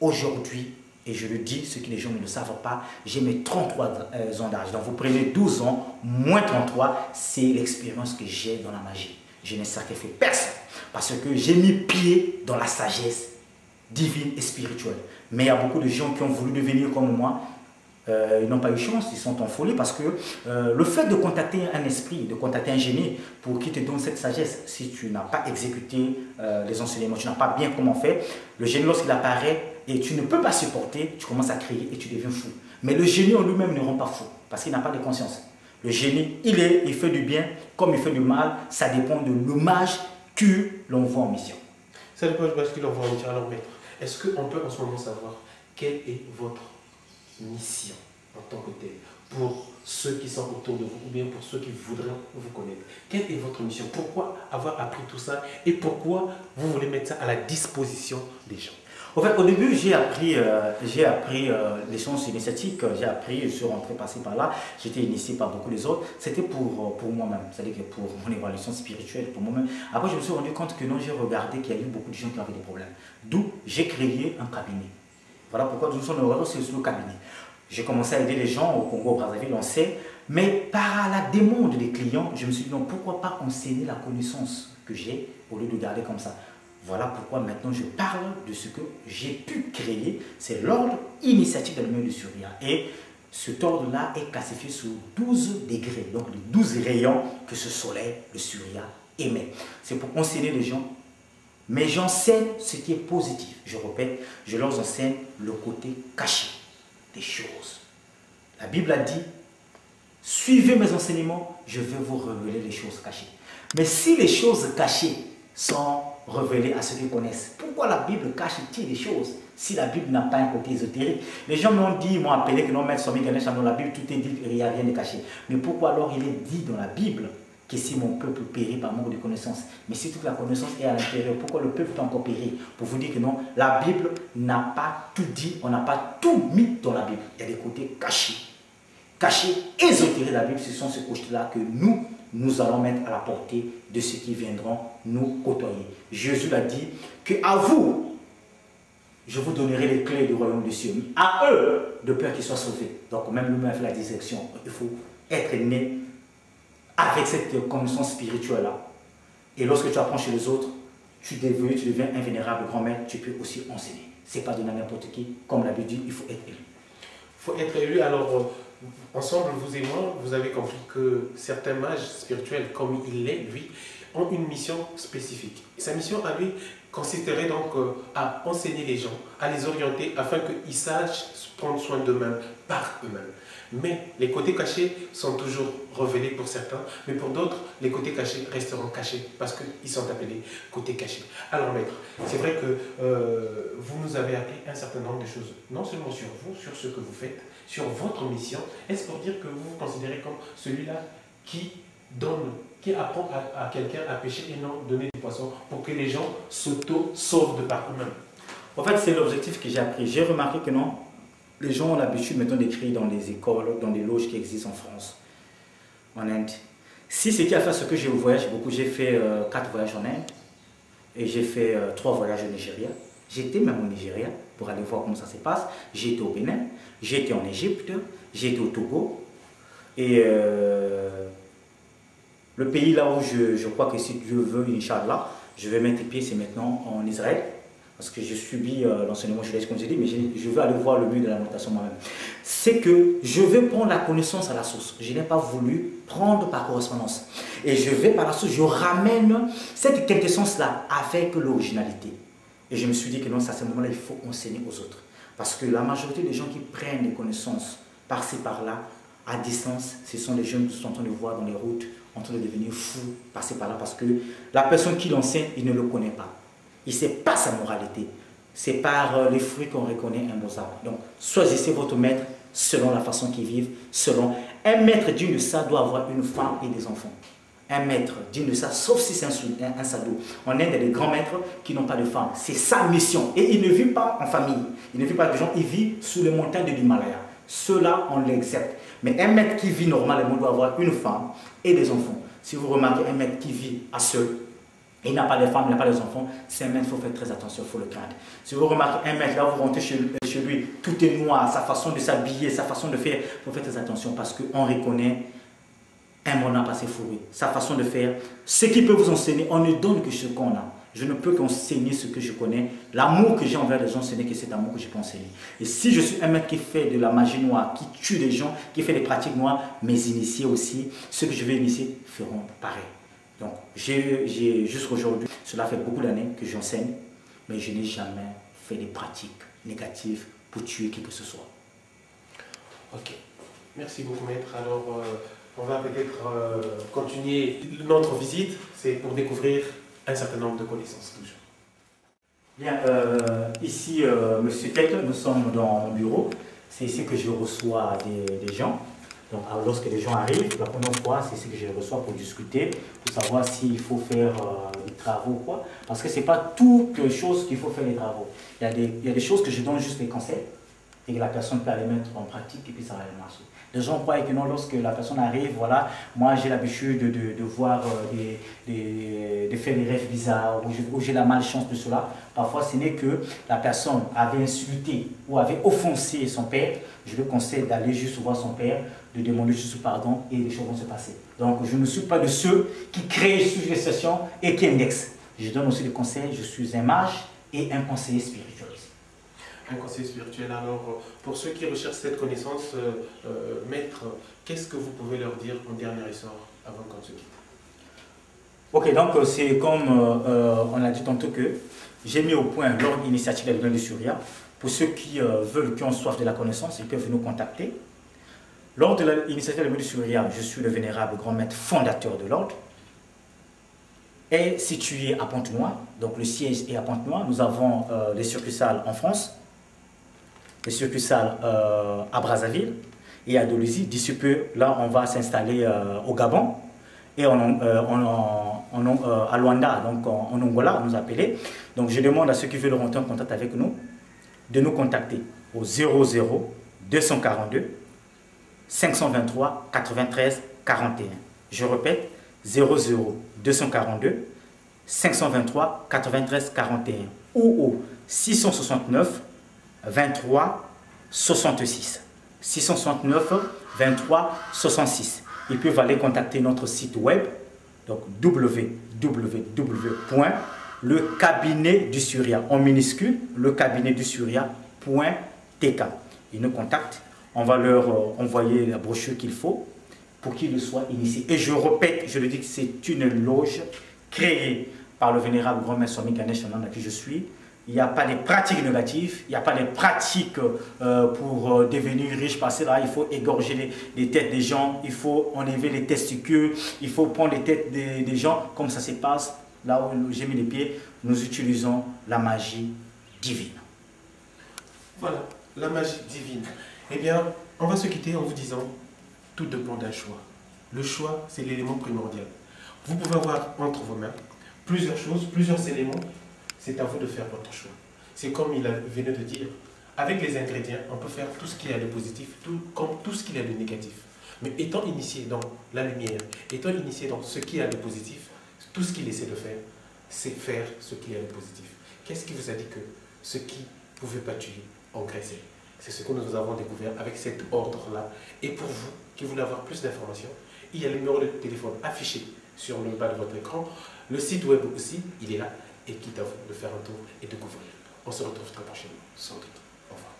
aujourd'hui, et je le dis, ceux qui les gens ne le savent pas, j'ai mes 33 ans d'âge. Donc vous prenez 12 ans, moins 33, c'est l'expérience que j'ai dans la magie. Je n'ai sacrifié personne, parce que j'ai mis pied dans la sagesse divine et spirituelle. Mais il y a beaucoup de gens qui ont voulu devenir comme moi, ils n'ont pas eu chance, ils sont en folie parce que le fait de contacter un esprit, de contacter un génie pour qu'il te donne cette sagesse, si tu n'as pas exécuté les enseignements, tu n'as pas bien comment faire, le génie lorsqu'il apparaît et tu ne peux pas supporter, tu commences à crier et tu deviens fou. Mais le génie en lui-même ne rend pas fou parce qu'il n'a pas de conscience. Le génie, il fait du bien comme il fait du mal, ça dépend de l'hommage que l'on voit en mission. Ça dépend de l'hommage que l'on voit en mission. Alors maître, est-ce qu'on peut en ce moment savoir quelle est votre mission en tant que telle pour ceux qui sont autour de vous ou bien pour ceux qui voudraient vous connaître? Quelle est votre mission? Pourquoi avoir appris tout ça et pourquoi vous voulez mettre ça à la disposition des gens? En fait, au début, j'ai appris les sciences initiatiques, j'ai appris, je suis rentré passer par là, j'étais initié par beaucoup les autres, c'était pour moi-même, c'est-à-dire que pour mon évaluation spirituelle, pour moi-même. Après, je me suis rendu compte que non, j'ai regardé qu'il y a eu beaucoup de gens qui avaient des problèmes. D'où j'ai créé un cabinet. Voilà pourquoi nous sommes sur le cabinet. J'ai commencé à aider les gens au Congo, au Brazzaville, on sait, mais par la demande des clients, je me suis dit non, pourquoi pas enseigner la connaissance que j'ai au lieu de garder comme ça. Voilà pourquoi maintenant je parle de ce que j'ai pu créer, c'est l'ordre initiatique de l'humain de Surya. Et cet ordre-là est classifié sous 12 degrés, donc les 12 rayons que ce soleil, le Surya, émet. C'est pour enseigner les gens, mais j'enseigne ce qui est positif. Je répète, je leur enseigne le côté caché des choses. La Bible a dit, suivez mes enseignements, je vais vous révéler les choses cachées. Mais si les choses cachées sont révélées à ceux qui connaissent, pourquoi la Bible cache-t-il les choses si la Bible n'a pas un côté ésotérique? Les gens m'ont dit, m'ont appelé que non, maître Somi Ganesh, dans la Bible tout est dit, il n'y a rien de caché. Mais pourquoi alors il est dit dans la Bible que si mon peuple périt par manque de connaissance? Mais si toute la connaissance est à l'intérieur, pourquoi le peuple peut encore périr? Pour vous dire que non, la Bible n'a pas tout dit, on n'a pas tout mis dans la Bible. Il y a des côtés cachés. Cachés, ésotériques de la Bible, ce sont ces côtés-là que nous allons mettre à la portée de ceux qui viendront nous côtoyer. Jésus l'a dit que à vous, je vous donnerai les clés du royaume des cieux. À eux, de peur qu'ils soient sauvés. Donc même lui-même fait la direction. Il faut être né avec cette connaissance spirituelle-là. Et lorsque tu apprends chez les autres, tu deviens un vénérable grand maître, tu peux aussi enseigner. Ce n'est pas donné à n'importe qui. Comme la Bible dit, il faut être élu. Il faut être élu. Alors, ensemble, vous et moi, vous avez compris que certains mages spirituels, comme il l'est, lui, ont une mission spécifique. Sa mission à lui consisterait donc à enseigner les gens, à les orienter afin qu'ils sachent prendre soin d'eux-mêmes par eux-mêmes. Mais les côtés cachés sont toujours révélés pour certains, mais pour d'autres, les côtés cachés resteront cachés parce qu'ils sont appelés côtés cachés. Alors maître, c'est vrai que vous nous avez appris un certain nombre de choses, non seulement sur vous, sur ce que vous faites, sur votre mission. Est-ce pour dire que vous vous considérez comme celui-là qui donne, qui apprend à quelqu'un à pêcher et non donner du poisson pour que les gens s'auto-sauvent de par eux-mêmes? En fait, c'est l'objectif que j'ai appris. J'ai remarqué que non, les gens ont l'habitude maintenant d'écrire dans les écoles, dans des loges qui existent en France, en Inde. Si c'est qui a fait ce que j'ai voyagé beaucoup, j'ai fait 4 voyages en Inde et j'ai fait 3 voyages au Nigeria. J'étais même au Nigeria pour aller voir comment ça se passe. J'ai été au Bénin, j'ai été en Égypte, j'ai été au Togo. Et le pays là où je crois que si Dieu veut, Inch'Allah, je vais mettre pied, c'est maintenant en Israël. Parce que j'ai subi l'enseignement judaïque, comme je dis, mais je veux aller voir le mieux de la notation moi-même. C'est que je vais prendre la connaissance à la source. Je n'ai pas voulu prendre par correspondance. Et je vais par la source, je ramène cette quintessence-là avec l'originalité. Et je me suis dit que non, à ce moment-là, il faut enseigner aux autres. Parce que la majorité des gens qui prennent des connaissances par-ci, par-là, à distance, ce sont les jeunes qui sont en train de voir dans les routes, en train de devenir fous, par-ci, par-là, parce que la personne qui l'enseigne, il ne le connaît pas. Il ne sait pas sa moralité. C'est par les fruits qu'on reconnaît un beau arbre. Donc, choisissez votre maître selon la façon qu'il vit, selon... Un maître digne de ça doit avoir une femme et des enfants. Un maître digne de ça, sauf si c'est un sado. En Inde, il y a des grands maîtres qui n'ont pas de femme. C'est sa mission. Et il ne vit pas en famille. Il ne vit pas avec des gens. Il vit sous les montagnes de l'Himalaya. Ceux-là, on l'accepte. Mais un maître qui vit normalement doit avoir une femme et des enfants. Si vous remarquez un maître qui vit à seul, il n'a pas de femmes, il n'a pas d'enfants, c'est un maître, il faut faire très attention, il faut le craindre. Si vous remarquez un maître, là vous rentrez chez lui, tout est noir, sa façon de s'habiller, sa façon de faire, il faut faire très attention parce qu'on reconnaît un monarque passé fourré, sa façon de faire. Ce qui peut vous enseigner, on ne donne que ce qu'on a. Je ne peux qu'enseigner ce que je connais. L'amour que j'ai envers les gens, ce n'est que cet amour que je peux enseigner. Et si je suis un maître qui fait de la magie noire, qui tue des gens, qui fait des pratiques noires, mes initiés aussi, ceux que je vais initier feront pareil. Donc, jusqu'aujourd'hui, cela fait beaucoup d'années que j'enseigne, mais je n'ai jamais fait des pratiques négatives pour tuer qui que ce soit. Ok. Merci beaucoup, maître. Alors, on va peut-être continuer notre visite. C'est pour découvrir un certain nombre de connaissances toujours. Bien, ici, Monsieur Tête, nous sommes dans mon bureau. C'est ici que je reçois des gens. Donc, lorsque les gens arrivent, la première fois, c'est ici que je les reçois pour discuter, pour savoir s'il faut faire des travaux ou quoi. Parce que ce n'est pas toutes les choses qu'il faut faire des travaux. Il y a des choses que je donne juste des conseils et que la personne peut aller mettre en pratique et puis ça va aller marcher. Les gens croient que non, lorsque la personne arrive, voilà, moi j'ai l'habitude de voir, de faire des rêves bizarres, ou j'ai la malchance de cela. Parfois, ce n'est que la personne avait insulté ou avait offensé son père. Je le conseille d'aller juste voir son père, de demander juste pardon et les choses vont se passer. Donc, je ne suis pas de ceux qui créent une suggestion et qui indexent. Je donne aussi des conseils, je suis un mage et un conseiller spirituel. Un conseiller spirituel. Alors, pour ceux qui recherchent cette connaissance, maître, qu'est-ce que vous pouvez leur dire en dernier ressort avant qu'on se quitte? Ok, donc c'est comme on a dit tantôt que j'ai mis au point l'ordre initiatique de l'Ordre du Surya. Pour ceux qui veulent, qui ont soif de la connaissance, ils peuvent nous contacter. L'ordre de l'initiative de l'Ordre du Surya, je suis le vénérable grand maître fondateur de l'ordre. Est situé à Pointe-Noire, donc le siège est à Pointe-Noire. Nous avons les succursales en France, les succursales à Brazzaville et à Dolisie. D'ici peu, là, on va s'installer au Gabon et à Luanda, donc en Angola, nous appeler. Donc, je demande à ceux qui veulent rentrer en contact avec nous de nous contacter au 00 242 523 93 41. Je répète, 00 242 523 93 41 ou au 669 23 66. 669 23 66. Ils peuvent aller contacter notre site web, donc www.lecabinetdusurya en minuscule, lecabinetdusurya.tk. Ils nous contactent, on va leur envoyer la brochure qu'il faut pour qu'ils soient initiés. Et je répète, je le dis que c'est une loge créée par le vénérable grand maître Swami Ganesh Ananda qui je suis. Il n'y a pas de pratiques négatives, il n'y a pas de pratiques pour devenir riche, parce que là, il faut égorger les têtes des gens, il faut enlever les testicules, il faut prendre les têtes des gens, comme ça se passe là où j'ai mis les pieds. Nous utilisons la magie divine. Voilà, la magie divine. Eh bien, on va se quitter en vous disant, tout dépend d'un choix. Le choix, c'est l'élément primordial. Vous pouvez avoir entre vos mains plusieurs choses, plusieurs éléments. C'est à vous de faire votre choix. C'est comme il venait de dire, avec les ingrédients, on peut faire tout ce qu'il y a de positif, comme tout ce qu'il y a de négatif. Mais étant initié dans la lumière, étant initié dans ce qu'il y a de positif, tout ce qu'il essaie de faire, c'est faire ce qu'il y a de positif. Qu'est-ce qui vous a dit que ce qui ne pouvait pas tuer engraissait? C'est ce que nous avons découvert avec cet ordre-là. Et pour vous, qui voulez avoir plus d'informations, il y a le numéro de téléphone affiché sur le bas de votre écran. Le site web aussi, il est là. Et quitte à vous de faire un tour et de découvrir. On se retrouve très prochainement, sans doute. Au revoir.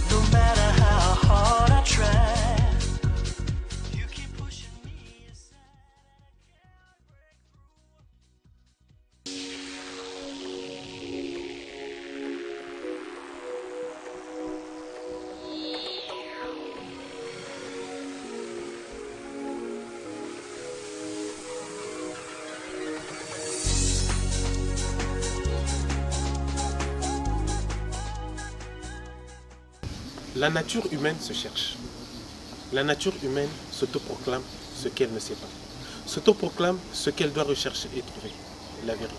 No matter how La nature humaine se cherche. La nature humaine s'autoproclame ce qu'elle ne sait pas. S'autoproclame ce qu'elle doit rechercher et trouver, la vérité.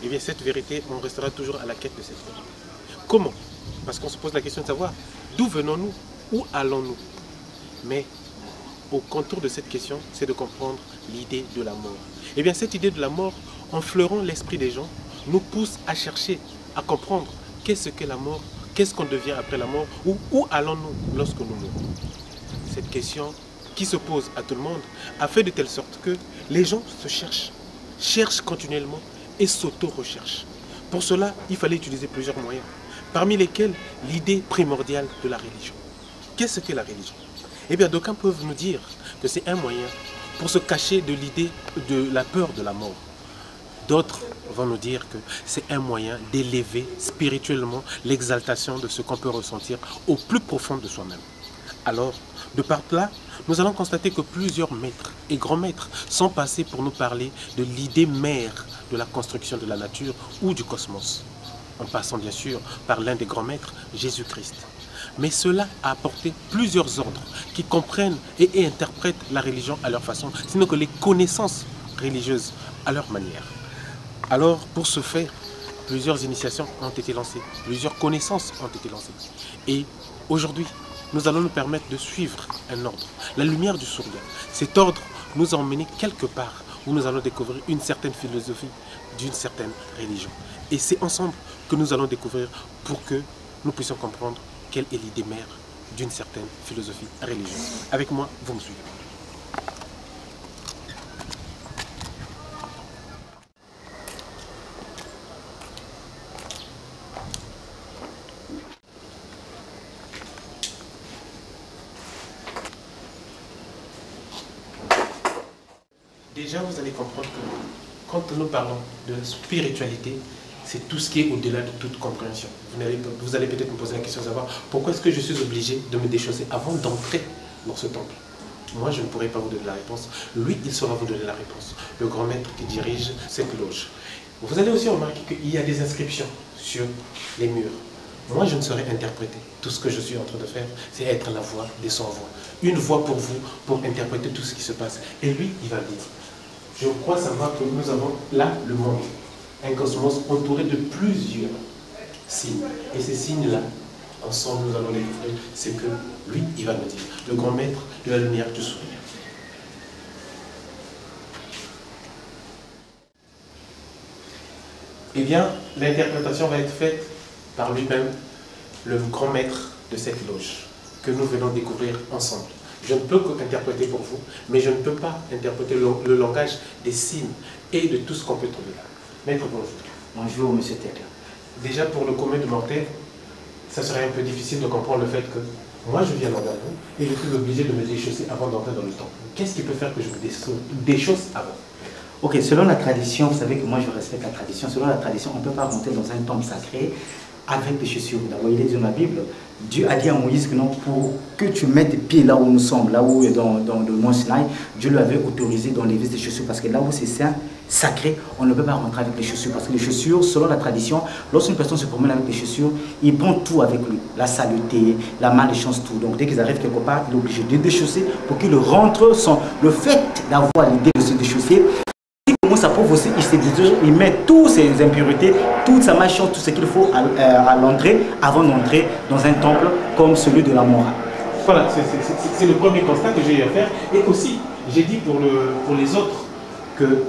Et bien cette vérité, on restera toujours à la quête de cette vérité. Comment? Parce qu'on se pose la question de savoir d'où venons-nous, où allons-nous? Mais au contour de cette question, c'est de comprendre l'idée de la mort. Et bien cette idée de la mort, en fleurant l'esprit des gens, nous pousse à chercher, à comprendre qu'est-ce que la mort, qu'est-ce qu'on devient après la mort, ou où allons-nous lorsque nous mourrons. Cette question qui se pose à tout le monde a fait de telle sorte que les gens se cherchent continuellement et s'auto-recherchent. Pour cela, il fallait utiliser plusieurs moyens, parmi lesquels l'idée primordiale de la religion. Qu'est-ce que la religion? Eh bien, d'aucuns peuvent nous dire que c'est un moyen pour se cacher de l'idée de la peur de la mort. D'autres vont nous dire que c'est un moyen d'élever spirituellement l'exaltation de ce qu'on peut ressentir au plus profond de soi-même. Alors, de par là, nous allons constater que plusieurs maîtres et grands maîtres sont passés pour nous parler de l'idée mère de la construction de la nature ou du cosmos, en passant bien sûr par l'un des grands maîtres, Jésus-Christ. Mais cela a apporté plusieurs ordres qui comprennent et interprètent la religion à leur façon, sinon que les connaissances religieuses à leur manière. Alors, pour ce faire, plusieurs initiations ont été lancées, plusieurs connaissances ont été lancées. Et aujourd'hui, nous allons nous permettre de suivre un ordre, la lumière du Surya. Cet ordre nous a emmenés quelque part où nous allons découvrir une certaine philosophie d'une certaine religion. Et c'est ensemble que nous allons découvrir pour que nous puissions comprendre quelle est l'idée mère d'une certaine philosophie religieuse. Avec moi, vous me suivez. Déjà, vous allez comprendre que quand nous parlons de spiritualité, c'est tout ce qui est au-delà de toute compréhension. Vous allez peut-être me poser la question de savoir pourquoi est-ce que je suis obligé de me déchausser avant d'entrer dans ce temple. Moi, je ne pourrai pas vous donner la réponse. Lui, il saura vous donner la réponse. Le grand maître qui dirige cette loge. Vous allez aussi remarquer qu'il y a des inscriptions sur les murs. Moi, je ne saurais interpréter. Tout ce que je suis en train de faire, c'est être la voix des sans-voix. Une voix pour vous, pour interpréter tout ce qui se passe. Et lui, il va dire. Je crois savoir que nous avons là le monde, un cosmos entouré de plusieurs signes. Et ces signes-là, ensemble, nous allons les découvrir. C'est que lui, il va nous dire, le grand maître de la lumière du sourire. Eh bien, l'interprétation va être faite par lui-même, le grand maître de cette loge, que nous venons découvrir ensemble. Je ne peux qu'interpréter pour vous, mais je ne peux pas interpréter le langage des signes et de tout ce qu'on peut trouver là. Maître, bonjour. Bonjour, monsieur Teka. Déjà, pour le commun de mortel, ça serait un peu difficile de comprendre le fait que moi, je viens envers vous et je suis obligé de me déchausser avant d'entrer dans le temple. Qu'est-ce qui peut faire que je me déchausse avant? Ok, selon la tradition, vous savez que moi je respecte la tradition. Selon la tradition, on ne peut pas rentrer dans un temple sacré avec des chaussures. D'abord, il est dit dans la Bible, Dieu a dit à Moïse que non, pour que tu mettes tes pieds là où nous sommes, là où dans le mont Sinaï, Dieu lui avait autorisé d'enlever ses chaussures parce que là où c'est saint, sacré, on ne peut pas rentrer avec les chaussures. Parce que les chaussures, selon la tradition, lorsqu'une personne se promène avec les chaussures, il prend tout avec lui. La saleté, la malchance, tout. Donc dès qu'ils arrivent quelque part, il est obligé de déchausser pour qu'il rentre sans le fait d'avoir l'idée de se déchausser. Ça prouve aussi, il met toutes ses impuretés, toute sa malchance, tout ce qu'il faut à l'entrée, avant d'entrer dans un temple comme celui de la Mora. Voilà, c'est le premier constat que j'ai eu à faire. Et aussi, j'ai dit pour les autres que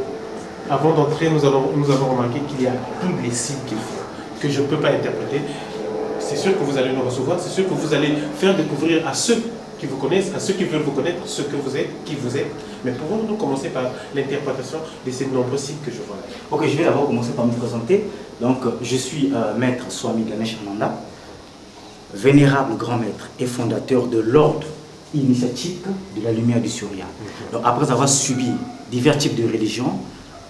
avant d'entrer, nous avons remarqué qu'il y a tous les signes qu'il faut, que je ne peux pas interpréter. C'est sûr que vous allez nous recevoir, c'est sûr que vous allez faire découvrir à ceux qui vous connaissent, à ceux qui veulent vous connaître, ce que vous êtes, qui vous êtes. Mais pouvons-nous commencer par l'interprétation de ces nombreux signes que je vois là? Ok, je vais d'abord commencer par me présenter. Donc, je suis maître Swami Ganesh Ananda, vénérable grand maître et fondateur de l'ordre initiatique de la lumière du Surya. Donc, après avoir subi divers types de religions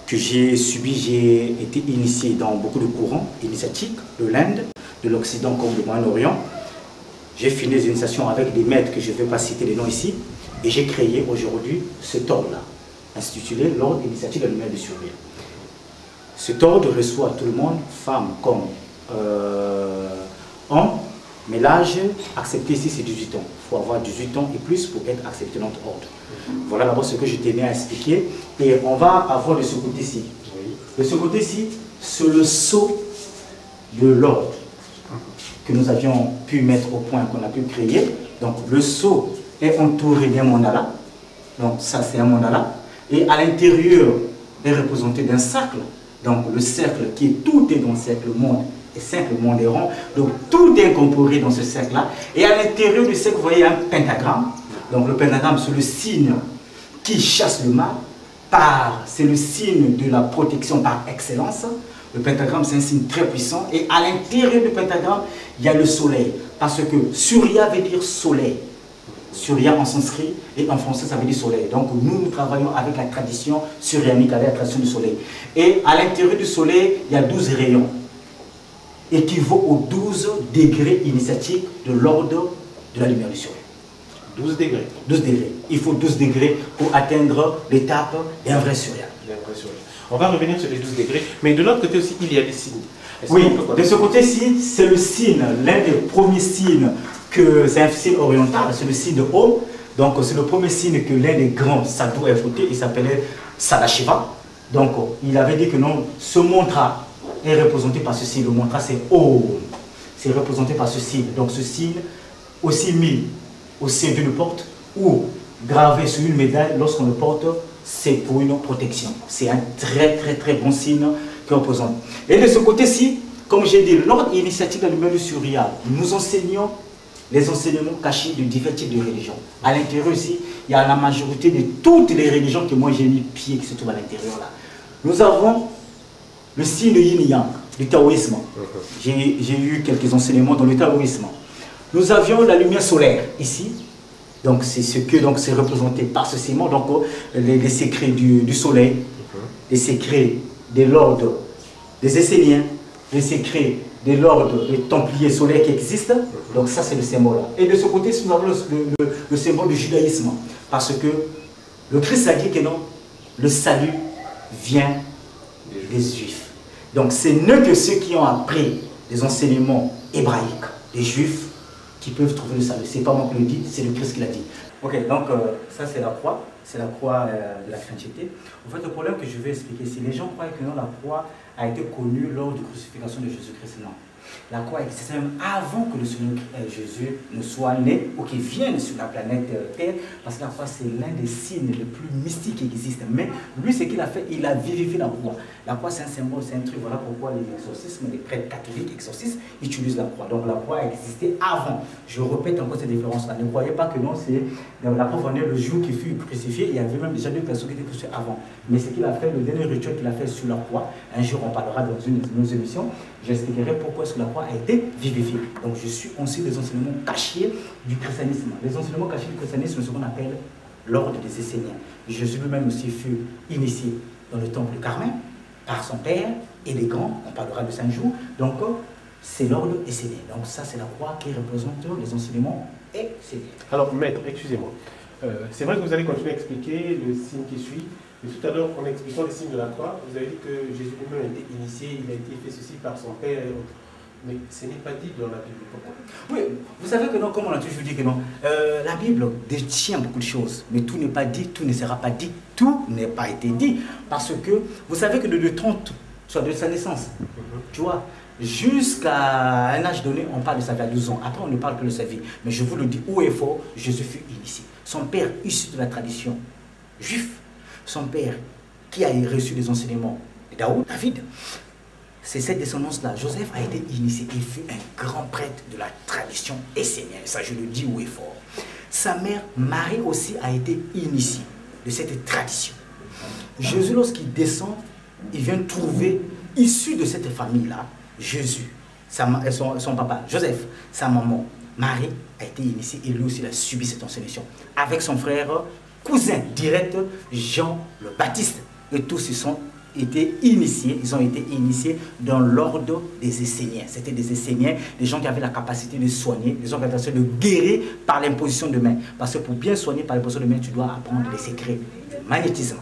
que j'ai subi, j'ai été initié dans beaucoup de courants initiatiques de l'Inde, de l'Occident comme du Moyen-Orient. J'ai fini les initiations avec des maîtres que je ne vais pas citer les noms ici. Et j'ai créé aujourd'hui cet ordre-là, intitulé l'ordre initiatique de la lumière du Surya. Cet ordre reçoit tout le monde, femmes comme hommes, Mais l'âge accepté ici, c'est 18 ans. Il faut avoir 18 ans et plus pour être accepté dans notre ordre. Voilà d'abord ce que je tenais à expliquer. Et on va avoir de ce côté-ci. De ce côté-ci, c'est le sceau de l'ordre que nous avions pu mettre au point, qu'on a pu créer. Donc le sceau est entouré d'un mandala. Donc ça, c'est un mandala. Et à l'intérieur est représenté d'un cercle. Donc le cercle qui est tout est dans le cercle monde. Et 5, le monde est rond. Donc tout est incorporé dans ce cercle-là. Et à l'intérieur du cercle, vous voyez un pentagramme. Donc le pentagramme, c'est le signe qui chasse le mal. C'est le signe de la protection par excellence. Le pentagramme, c'est un signe très puissant. Et à l'intérieur du pentagramme, il y a le soleil. Parce que Surya veut dire soleil. Surya en sanskrit et en français, ça veut dire soleil. Donc nous travaillons avec la tradition suryanique, avec la tradition du soleil. Et à l'intérieur du soleil, il y a 12 rayons, équivaut aux 12 degrés initiatiques de l'ordre de la lumière du soleil. 12 degrés. 12 degrés. Il faut 12 degrés pour atteindre l'étape d'un vrai surya. On va revenir sur les 12 degrés, mais de l'autre côté aussi, il y a des signes. Oui, de ce côté-ci, c'est le signe, l'un des premiers signes, c'est un signe oriental, c'est le signe de Om. Donc c'est le premier signe que l'un des grands sadhus a évoqué, il s'appelait Sadashiva. Donc il avait dit que non, ce mantra est représenté par ce signe. Le mantra c'est Om. C'est représenté par ce signe. Donc ce signe, aussi mis au sein d'une porte ou gravé sur une médaille lorsqu'on le porte, c'est pour une protection. C'est un très bon signe qui représente. Et de ce côté-ci, comme j'ai dit, l'ordre initiatique de la lumière du Surya, nous enseignons les enseignements cachés de divers types de religions. À l'intérieur ici, il y a la majorité de toutes les religions que moi j'ai mis pied qui se trouvent à l'intérieur là. Nous avons le signe de Yin Yang, du taoïsme. J'ai eu quelques enseignements dans le taoïsme. Nous avions la lumière solaire ici. Donc c'est ce que c'est représenté par ce ciment. Donc les secrets du soleil, les secrets de l'ordre des Esséniens, les secrets de l'ordre des Templiers solaires qui existent. Donc ça c'est le symbole. Et de ce côté, nous avons le symbole du judaïsme. Parce que le Christ a dit que non, le salut vient des Juifs. Donc ce n'est que ceux qui ont appris les enseignements hébraïques des Juifs qui peuvent trouver le salut. Ce n'est pas moi qui le dis, c'est le Christ qui l'a dit. Ok, donc ça c'est la croix de la chrétienté. En fait, le problème que je vais expliquer, c'est que les gens croient que non, la croix a été connue lors de la crucifixion de Jésus-Christ. Non. La croix existait même avant que le Seigneur Jésus ne soit né ou qu'il vienne sur la planète Terre, parce que la croix c'est l'un des signes les plus mystiques qui existent. Mais lui, ce qu'il a fait, il a vivifié la croix. La croix c'est un symbole, c'est un truc, voilà pourquoi les exorcismes, les prêtres catholiques exorcistes utilisent la croix. Donc la croix a existé avant. Je répète encore cette différence-là. Ne croyez pas que non, c'est la preuve en est le jour qu'il fut crucifié, il y avait même déjà 2 personnes qui étaient crucifiées avant. Mais ce qu'il a fait, le dernier rituel qu'il a fait sur la croix, un jour on parlera dans une de nos émissions, j'expliquerai pourquoi est-ce que la croix a été vivifiée. Donc je suis aussi des enseignements cachés du christianisme. Les enseignements cachés du christianisme, c'est ce qu'on appelle l'ordre des Esséniens. Jésus lui-même aussi fut initié dans le temple de Carmin par son père et les grands, on parlera de 5 jours. Donc c'est l'ordre essénien. Donc ça c'est la croix qui représente les enseignements esséniens. Alors maître, excusez-moi. C'est vrai que vous allez continuer à expliquer le signe qui suit. Mais tout à l'heure, en expliquant les signes de la croix, vous avez dit que Jésus lui-même a été initié, il a été fait ceci par son père et autres. Mais ce n'est pas dit dans la Bible. Pourquoi? Oui, vous savez que non, comme on a toujours dit que non, la Bible détient beaucoup de choses, mais tout n'est pas dit, tout ne sera pas dit, tout n'est pas été dit. Parce que vous savez que de 30, soit de sa naissance, tu vois, jusqu'à un âge donné, on parle de sa vie à 12 ans. Après, on ne parle que de sa vie. Mais je vous le dis haut et fort, Jésus fut initié. Son père, issu de la tradition juive, son père qui a reçu des enseignements de David, c'est cette descendance-là. Joseph a été initié. Il fut un grand prêtre de la tradition essénienne. Ça, je le dis haut et fort. Sa mère, Marie aussi, a été initiée de cette tradition. Jésus, lorsqu'il descend, il vient trouver, issu de cette famille-là, Jésus, son papa, Joseph, sa maman, Marie, a été initiée et lui aussi il a subi cette enseignement. Avec son frère, cousin direct, Jean le Baptiste. Et tous ils ont été initiés dans l'ordre des Esséniens. C'était des Esséniens, des gens qui avaient la capacité de soigner, des gens qui avaient la capacité de guérir par l'imposition de main. Parce que pour bien soigner par l'imposition de main, tu dois apprendre les secrets du magnétisme.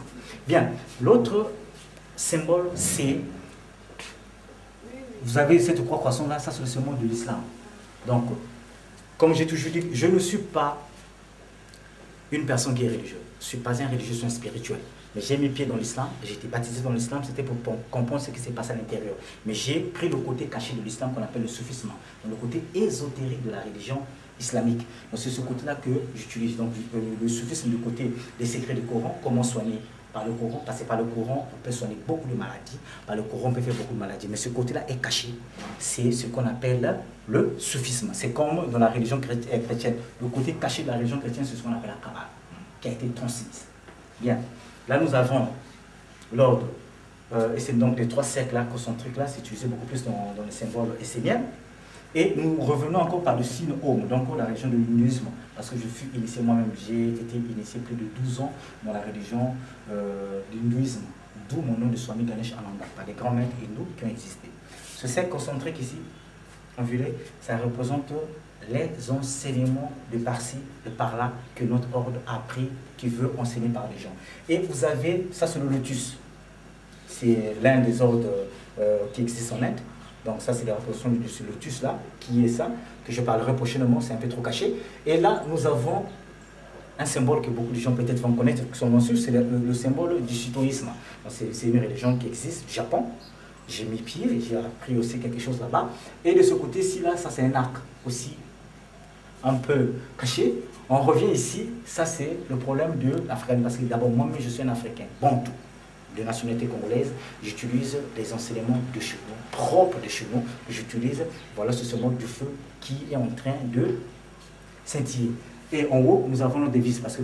Bien, l'autre symbole, c'est, vous avez cette croix croissante là, ça c'est le symbole de l'islam. Donc, comme j'ai toujours dit, je ne suis pas une personne qui est religieuse. Je ne suis pas un religieux, je suis un spirituel. Mais j'ai mis pied dans l'islam, j'ai été baptisé dans l'islam, c'était pour comprendre ce qui s'est passé à l'intérieur. Mais j'ai pris le côté caché de l'islam qu'on appelle le soufisme, donc le côté ésotérique de la religion islamique. Donc c'est ce côté-là que j'utilise. Donc le soufisme du côté des secrets du Coran, comment soigner par le Coran, parce que par le Coran, on peut soigner beaucoup de maladies, par le Coran, on peut faire beaucoup de maladies, mais ce côté-là est caché. C'est ce qu'on appelle le soufisme. C'est comme dans la religion chrétienne. Le côté caché de la religion chrétienne, c'est ce qu'on appelle la Kabbale, qui a été transmise. Bien. Là, nous avons l'ordre, et c'est donc les 3 cercles concentriques-là, c'est utilisé beaucoup plus dans les symboles esséniens. Et nous revenons encore par le signe Om, donc la religion de l'hindouisme, parce que je fus initié moi-même, j'ai été initié plus de 12 ans dans la religion de l'hindouisme, d'où mon nom de Swami Ganesh Ananda, par des grands maîtres hindous qui ont existé. Ce cercle concentrique ici, en violet, ça représente les enseignements de par-ci, de par-là, que notre ordre a appris, qui veut enseigner par les gens. Et vous avez, ça c'est le lotus, c'est l'un des ordres qui existe en Inde. Donc ça c'est la représentation de ce lotus là, qui est ça, que je parlerai prochainement, c'est un peu trop caché. Et là nous avons un symbole que beaucoup de gens peut-être vont connaître, qui sont non sûrs, c'est le symbole du shintoïsme. C'est une religion qui existe au Japon. J'ai mis pied, j'ai appris aussi quelque chose là-bas. Et de ce côté-ci là, ça c'est un arc aussi un peu caché. On revient ici, ça c'est le problème de l'Afrique, parce que d'abord moi-même je suis un Africain, bantou, de nationalité congolaise, j'utilise des enseignements de chez nous, propres de chez nous, j'utilise, voilà ce symbole du feu qui est en train de scintiller. Et en haut, nous avons nos devises, parce que